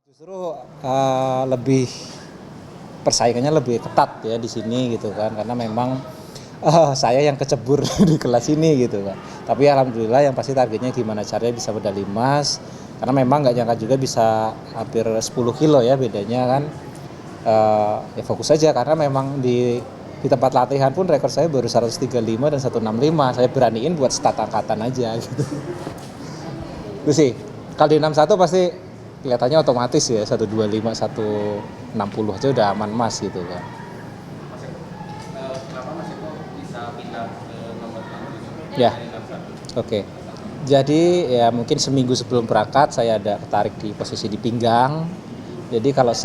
Justru lebih persaingannya lebih ketat ya di sini gitu kan, karena memang saya yang kecebur di kelas ini gitu kan. Tapi alhamdulillah yang pasti targetnya gimana caranya bisa medali emas, karena memang nggak nyangka juga bisa hampir 10 kilo ya bedanya kan. Ya fokus saja karena memang di tempat latihan pun rekor saya baru 135 dan 165. Saya beraniin buat start angkatan aja gitu. Itu sih. Kalau di 61 pasti kelihatannya otomatis ya 125 160 aja udah aman emas gitu kan. Kenapa Mas Eko bisa pindah ke nomor 6 Ya, dari 61? oke. Jadi ya mungkin seminggu sebelum berangkat saya ada ketarik di posisi di pinggang. Jadi kalau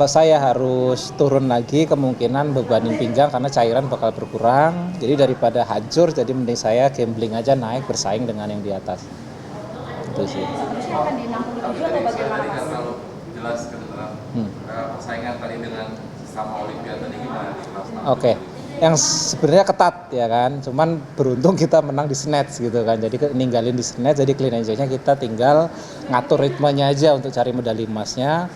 saya harus turun lagi kemungkinan bebanin pinggang karena cairan bakal berkurang. Jadi daripada hancur jadi mending saya gambling aja naik bersaing dengan yang di atas. Itu sih. Seterusnya akan di 67 atau Tadi saya bagaimana tadi nggak Mas? terlalu jelas kedengeran. Persaingan tadi dengan sama Olimpiade tadi gimana di kelas 6? Oke, yang sebenarnya ketat ya kan, cuman beruntung kita menang di snatch gitu kan, jadi ninggalin di snatch, jadi clean and jerknya kita tinggal ngatur ritmenya aja untuk cari medali emasnya.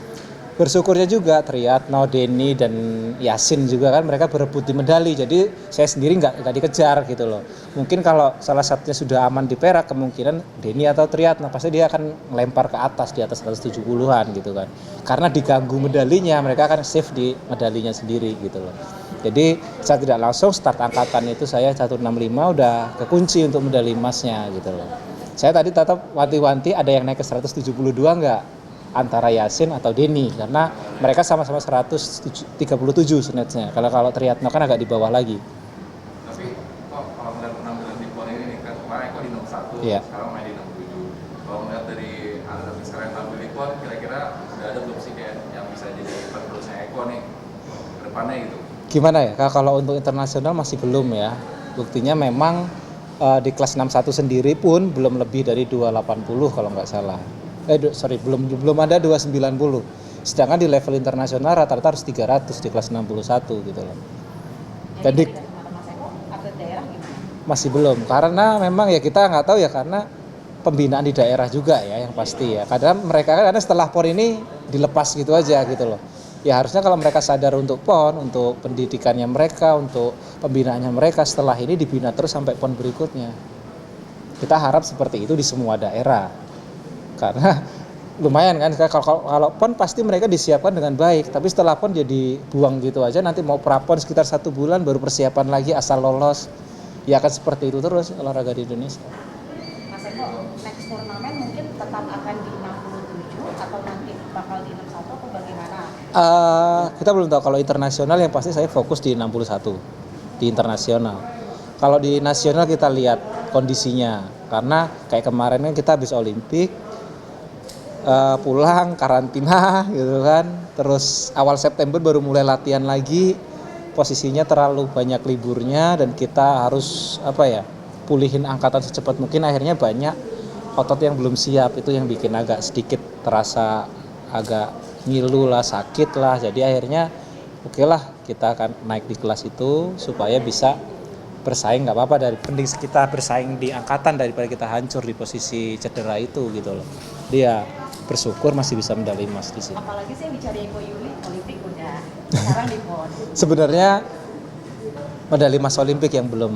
Bersyukurnya juga Triyatno, Denny dan Yasin juga kan mereka berebut di medali, jadi saya sendiri nggak dikejar gitu loh. Mungkin kalau salah satunya sudah aman di perak, kemungkinan Denny atau Triyatno pasti dia akan melempar ke atas di atas 170-an gitu kan, karena diganggu medalinya mereka akan save di medalinya sendiri gitu loh. Jadi saya tidak langsung start angkatan itu saya 165 udah kekunci untuk medali emasnya gitu loh. Saya tadi tetap wanti-wanti ada yang naik ke 172 enggak antara Yasin atau Denny karena mereka sama-sama 137 snatch-nya. Kalau Triyatno kan agak di bawah lagi. Tapi kok kalau melihat penampilan di PON ini nih, kan kemarin Eko di nomor 1, Iya. sekarang main di 67. Kalau melihat dari atlet sekarang yang tampil di PON, kira-kira udah ada belum sih kayak yang bisa jadi penerusnya Eko nih ke depannya gitu? Gimana ya? Kalau untuk internasional masih belum ya. Buktinya memang di kelas 61 sendiri pun belum lebih dari 280 kalau nggak salah. Belum ada 290. Sedangkan di level internasional rata-rata harus 300 di kelas 61 gitu loh. Jadi Jadi dari kacamata Mas Eko, atlet daerah gimana? masih belum, karena memang ya kita nggak tahu ya, karena pembinaan di daerah juga ya yang pasti ya. Kadang mereka karena setelah PON ini dilepas gitu aja gitu loh. Ya harusnya kalau mereka sadar untuk PON, untuk pendidikannya mereka, untuk pembinaannya mereka, setelah ini dibina terus sampai PON berikutnya. Kita harap seperti itu di semua daerah. Karena lumayan kan kalau PON pasti mereka disiapkan dengan baik, tapi setelah PON jadi buang gitu aja, nanti mau prapon sekitar 1 bulan baru persiapan lagi asal lolos. Ya akan seperti itu terus olahraga di Indonesia. Mas Eko, next turnamen mungkin tetap akan di 67 atau nanti bakal di 61 atau bagaimana? Kita belum tahu. Kalau internasional yang pasti saya fokus di 61 di internasional. Kalau di nasional kita lihat kondisinya, karena kayak kemarin kan kita habis Olimpik, pulang karantina gitu kan, terus awal September baru mulai latihan lagi, posisinya terlalu banyak liburnya dan kita harus pulihin angkatan secepat mungkin, akhirnya banyak otot yang belum siap, itu yang bikin agak sedikit terasa agak ngilu lah, sakit lah, jadi akhirnya oke lah kita akan naik di kelas itu supaya bisa bersaing, nggak apa-apa, dari penting kita bersaing di angkatan daripada kita hancur di posisi cedera itu gitu loh. Dia bersyukur masih bisa medali emas di sini. Apalagi sih yang dicari Eko Yuli, Olimpik udah, sekarang di PON. Sebenarnya medali emas Olimpik yang belum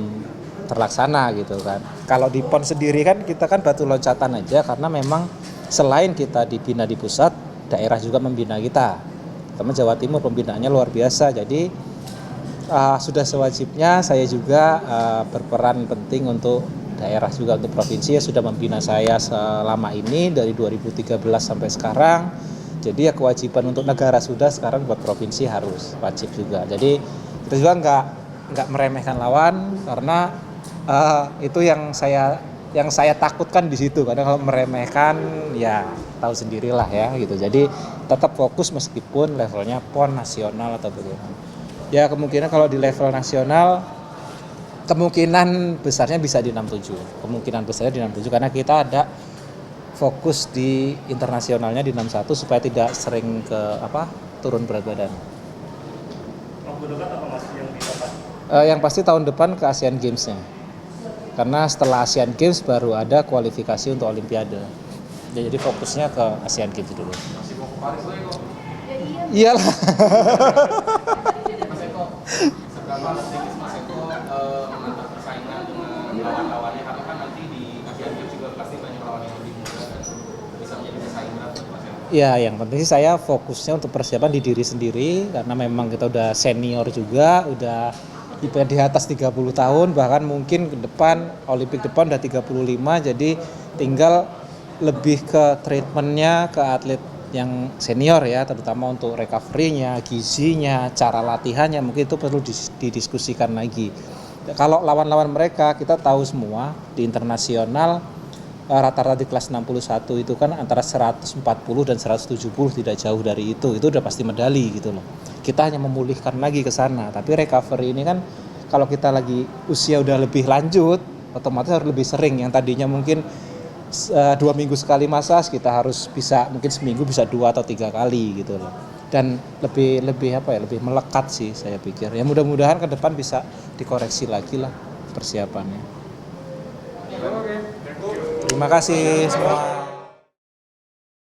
terlaksana gitu kan. Kalau di PON sendiri kan kita kan batu loncatan aja, karena memang selain kita dibina di pusat, daerah juga membina kita. Teman Jawa Timur pembinaannya luar biasa, jadi sudah sewajibnya saya juga berperan penting untuk daerah juga, untuk provinsi ya sudah membina saya selama ini dari 2013 sampai sekarang. Jadi ya kewajiban untuk negara sudah, sekarang buat provinsi harus wajib juga. Jadi kita juga nggak meremehkan lawan, karena itu yang saya takutkan di situ. Karena kalau meremehkan ya tahu sendirilah ya gitu. Jadi tetap fokus meskipun levelnya PON nasional atau bagaimana. Ya kemungkinan kalau di level nasional kemungkinan besarnya bisa di 67. Kemungkinan besarnya di 67 karena kita ada fokus di internasionalnya di 61 supaya tidak sering turun berat badan. Waktu dekat apa Mas yang didapat? Yang pasti tahun depan ke Asian Games-nya. Karena setelah Asian Games baru ada kualifikasi untuk Olimpiade. Jadi fokusnya ke Asian Games dulu. Masih fokus Paris lo Eko. Ya iya. Iyalah. Mas Eko, seberapa strategis Mas Eko mengatur persaingan dengan lawan-lawannya? Karena kan nanti di Asian Games juga pasti banyak lawan yang lebih muda dan bisa menjadi pesaing berat buat Mas Eko. Ya, yang penting sih saya fokusnya untuk persiapan di diri sendiri karena memang kita udah senior juga, udah di atas 30 tahun, bahkan mungkin ke depan Olimpik depan udah 35, jadi tinggal lebih ke treatmentnya ke atlet yang senior ya, terutama untuk recovery-nya, gizinya, cara latihannya, mungkin itu perlu didiskusikan lagi. Kalau lawan-lawan mereka kita tahu semua di internasional rata-rata di kelas 61 itu kan antara 140 dan 170, tidak jauh dari itu udah pasti medali gitu loh. Kita hanya memulihkan lagi ke sana, tapi recovery ini kan kalau kita lagi usia udah lebih lanjut otomatis harus lebih sering, yang tadinya mungkin 2 minggu sekali massage kita harus bisa mungkin seminggu bisa 2 atau 3 kali gitu loh, dan lebih melekat sih saya pikir ya. Mudah-mudahan ke depan bisa dikoreksi lagi lah persiapannya. Terima kasih semua.